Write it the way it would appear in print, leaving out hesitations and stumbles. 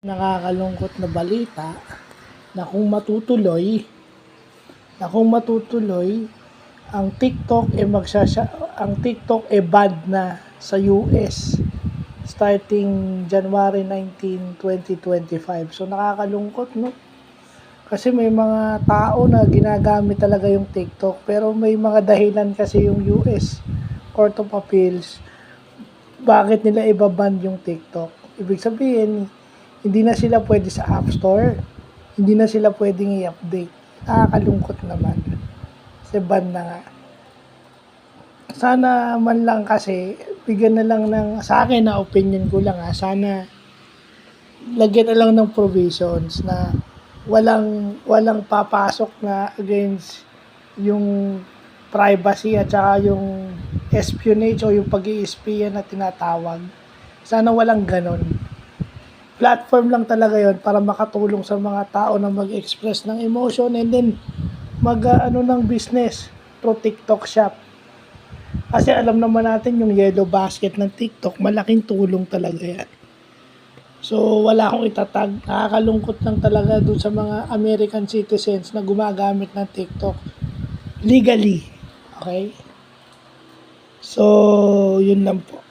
Nakakalungkot na balita na kung matutuloy ang TikTok banned na sa US starting January 19, 2025. So nakakalungkot, no? Kasi may mga tao na ginagamit talaga yung TikTok, pero may mga dahilan kasi yung US Court of Appeals bakit nila ibaban yung TikTok. Ibig sabihin, hindi na sila pwede sa App Store, hindi na sila pwedeng i-update. Nakakalungkot naman. Kasi ban na nga. Sana man lang kasi, bigyan na lang ng, sa akin na opinion ko lang sana lagyan na lang ng provisions na walang papasok na against yung privacy at saka yung espionage o yung pag-i-espiya na tinatawag. Sana walang ganon. Platform lang talaga yon para makatulong sa mga tao na mag-express ng emotion and then ng business through TikTok shop. Kasi alam naman natin yung yellow basket ng TikTok, malaking tulong talaga yan. So wala akong itatag, nakakalungkot lang talaga dun sa mga American citizens na gumagamit ng TikTok legally. Okay? So yun lang po.